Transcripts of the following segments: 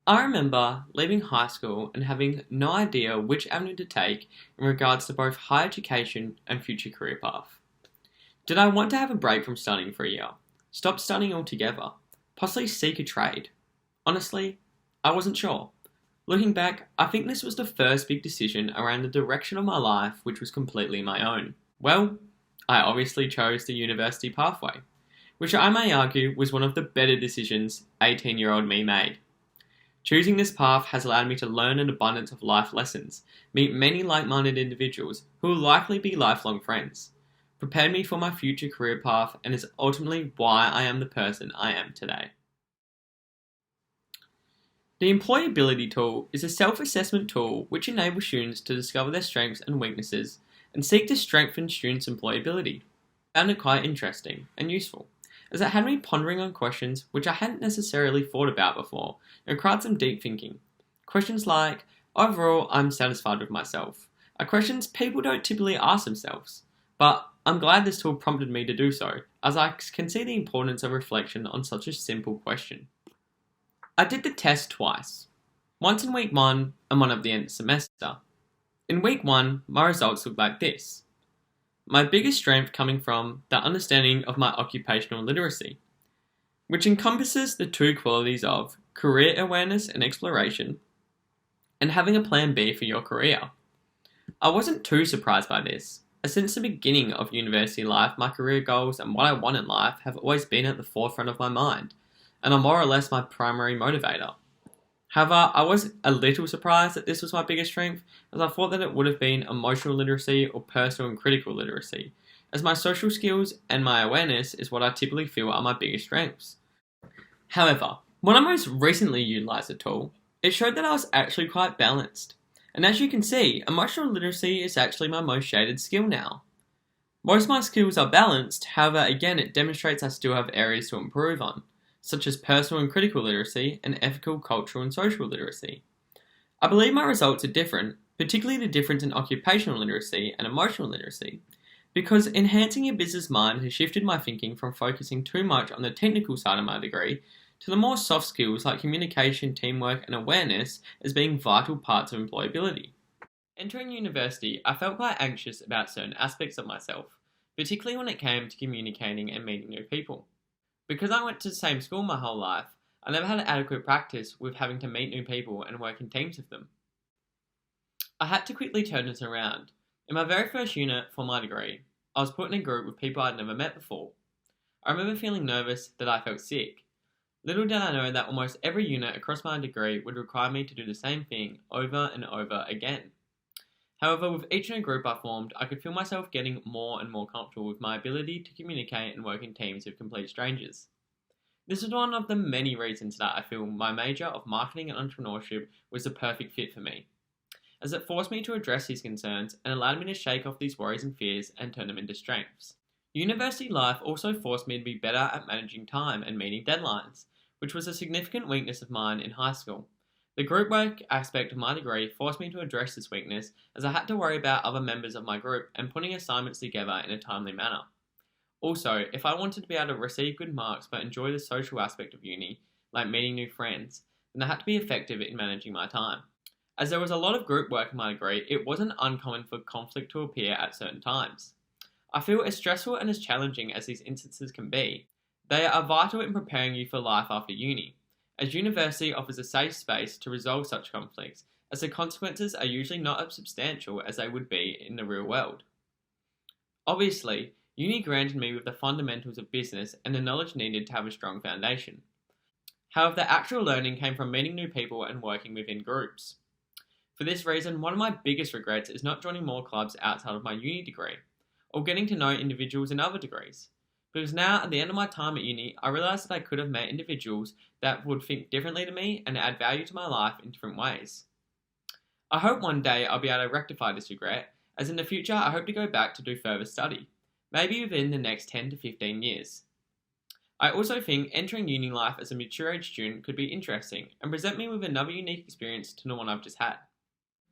I remember leaving high school and having no idea which avenue to take in regards to both higher education and future career path. Did I want to have a break from studying for a year? Stop studying altogether? Possibly seek a trade? Honestly, I wasn't sure. Looking back, I think this was the first big decision around the direction of my life which was completely my own. Well, I obviously chose the university pathway, which I may argue was one of the better decisions 18-year-old me made. Choosing this path has allowed me to learn an abundance of life lessons, meet many like-minded individuals who will likely be lifelong friends, prepared me for my future career path, and is ultimately why I am the person I am today. The Employability Tool is a self-assessment tool which enables students to discover their strengths and weaknesses and seek to strengthen students' employability. I found it quite interesting and useful, as it had me pondering on questions which I hadn't necessarily thought about before and required some deep thinking. Questions like, overall, I'm satisfied with myself, are questions people don't typically ask themselves, but I'm glad this tool prompted me to do so, as I can see the importance of reflection on such a simple question. I did the test twice, once in week 1 and one at the end of the semester. In week 1, my results looked like this. My biggest strength coming from the understanding of my occupational literacy, which encompasses the two qualities of career awareness and exploration, and having a plan B for your career. I wasn't too surprised by this, as since the beginning of university life, my career goals and what I want in life have always been at the forefront of my mind, and are more or less my primary motivator. However, I was a little surprised that this was my biggest strength, as I thought that it would have been emotional literacy or personal and critical literacy, as my social skills and my awareness is what I typically feel are my biggest strengths. However, when I most recently utilised the tool, it showed that I was actually quite balanced, and as you can see, emotional literacy is actually my most shaded skill now. Most of my skills are balanced, however again it demonstrates I still have areas to improve on, such as personal and critical literacy and ethical, cultural and social literacy. I believe my results are different, particularly the difference in occupational literacy and emotional literacy, because enhancing your business mind has shifted my thinking from focusing too much on the technical side of my degree to the more soft skills like communication, teamwork and awareness as being vital parts of employability. Entering university, I felt quite anxious about certain aspects of myself, particularly when it came to communicating and meeting new people. Because I went to the same school my whole life, I never had adequate practice with having to meet new people and work in teams with them. I had to quickly turn this around. In my very first unit for my degree, I was put in a group with people I'd never met before. I remember feeling nervous that I felt sick. Little did I know that almost every unit across my degree would require me to do the same thing over and over again. However, with each new group I formed, I could feel myself getting more and more comfortable with my ability to communicate and work in teams with complete strangers. This is one of the many reasons that I feel my major of marketing and entrepreneurship was the perfect fit for me, as it forced me to address these concerns and allowed me to shake off these worries and fears and turn them into strengths. University life also forced me to be better at managing time and meeting deadlines, which was a significant weakness of mine in high school. The group work aspect of my degree forced me to address this weakness, as I had to worry about other members of my group and putting assignments together in a timely manner. Also, if I wanted to be able to receive good marks but enjoy the social aspect of uni, like meeting new friends, then I had to be effective in managing my time. As there was a lot of group work in my degree, it wasn't uncommon for conflict to appear at certain times. I feel as stressful and as challenging as these instances can be, they are vital in preparing you for life after uni, as university offers a safe space to resolve such conflicts, as the consequences are usually not as substantial as they would be in the real world. Obviously, uni granted me with the fundamentals of business and the knowledge needed to have a strong foundation. However, the actual learning came from meeting new people and working within groups. For this reason, one of my biggest regrets is not joining more clubs outside of my uni degree, or getting to know individuals in other degrees. Because now, at the end of my time at uni, I realised that I could have met individuals that would think differently to me and add value to my life in different ways. I hope one day I'll be able to rectify this regret, as in the future I hope to go back to do further study, maybe within the next 10 to 15 years. I also think entering uni life as a mature age student could be interesting and present me with another unique experience to the one I've just had.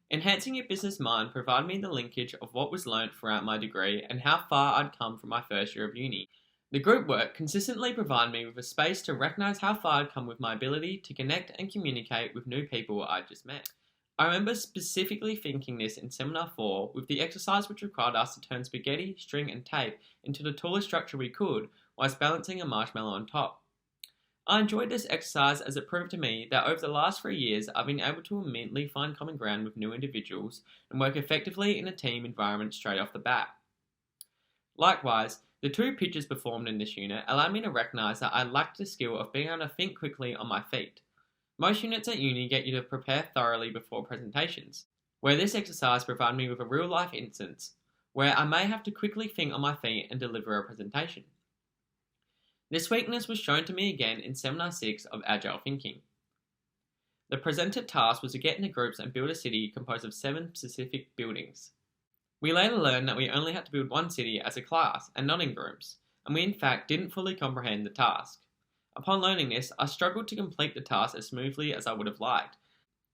Enhancing your business mind provided me the linkage of what was learnt throughout my degree and how far I'd come from my first year of uni, The group work consistently provided me with a space to recognise how far I'd come with my ability to connect and communicate with new people I just met. I remember specifically thinking this in Seminar 4 with the exercise which required us to turn spaghetti, string and tape into the tallest structure we could whilst balancing a marshmallow on top. I enjoyed this exercise as it proved to me that over the last 3 years I've been able to immediately find common ground with new individuals and work effectively in a team environment straight off the bat. Likewise, the 2 pitches performed in this unit allowed me to recognise that I lacked the skill of being able to think quickly on my feet. Most units at uni get you to prepare thoroughly before presentations, where this exercise provided me with a real life instance where I may have to quickly think on my feet and deliver a presentation. This weakness was shown to me again in Seminar 6 of Agile Thinking. The presented task was to get into groups and build a city composed of 7 specific buildings. We later learned that we only had to build one city as a class and not in groups, and we in fact didn't fully comprehend the task. Upon learning this, I struggled to complete the task as smoothly as I would have liked,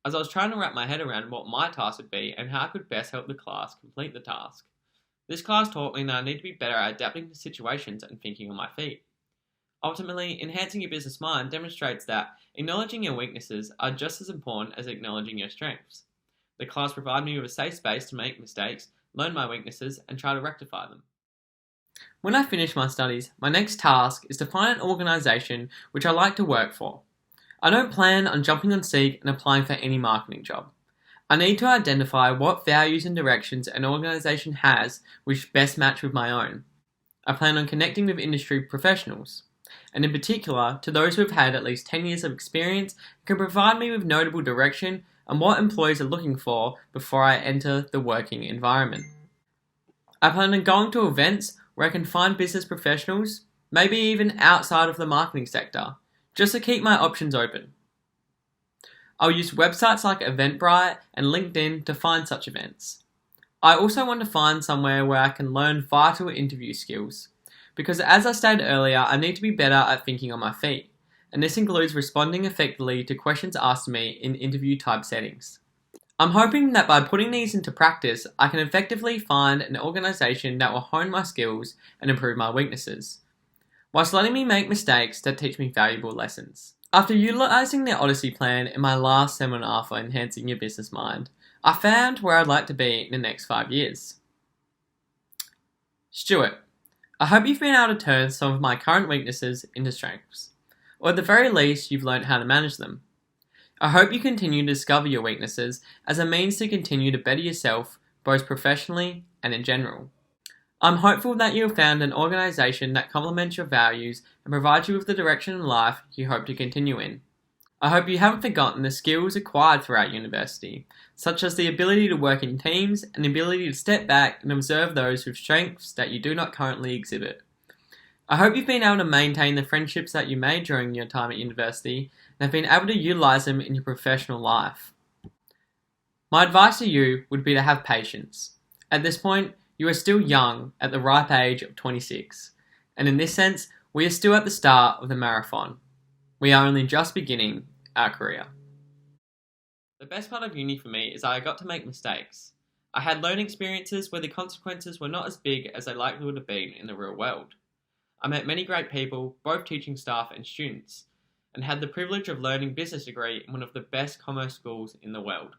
as I was trying to wrap my head around what my task would be and how I could best help the class complete the task. This class taught me that I need to be better at adapting to situations and thinking on my feet. Ultimately, enhancing your business mind demonstrates that acknowledging your weaknesses are just as important as acknowledging your strengths. The class provided me with a safe space to make mistakes, learn my weaknesses, and try to rectify them. When I finish my studies, my next task is to find an organisation which I like to work for. I don't plan on jumping on Seek and applying for any marketing job. I need to identify what values and directions an organisation has which best match with my own. I plan on connecting with industry professionals, and in particular to those who have had at least 10 years of experience and can provide me with notable direction on what employees are looking for before I enter the working environment. I plan on going to events where I can find business professionals, maybe even outside of the marketing sector, just to keep my options open. I'll use websites like Eventbrite and LinkedIn to find such events. I also want to find somewhere where I can learn vital interview skills, because as I stated earlier, I need to be better at thinking on my feet, and this includes responding effectively to questions asked of me in interview type settings. I'm hoping that by putting these into practice, I can effectively find an organisation that will hone my skills and improve my weaknesses, whilst letting me make mistakes that teach me valuable lessons. After utilising the Odyssey plan in my last seminar for enhancing your business mind, I found where I'd like to be in the next 5 years. Stuart, I hope you've been able to turn some of my current weaknesses into strengths, or at the very least you've learned how to manage them. I hope you continue to discover your weaknesses as a means to continue to better yourself, both professionally and in general. I'm hopeful that you have found an organisation that complements your values and provides you with the direction in life you hope to continue in. I hope you haven't forgotten the skills acquired throughout university, such as the ability to work in teams and the ability to step back and observe those with strengths that you do not currently exhibit. I hope you've been able to maintain the friendships that you made during your time at university and have been able to utilise them in your professional life. My advice to you would be to have patience. At this point, you are still young at the ripe age of 26, and in this sense, we are still at the start of the marathon. We are only just beginning our career. The best part of uni for me is I got to make mistakes. I had learning experiences where the consequences were not as big as they likely would have been in the real world. I met many great people, both teaching staff and students, and had the privilege of learning business degree in one of the best commerce schools in the world.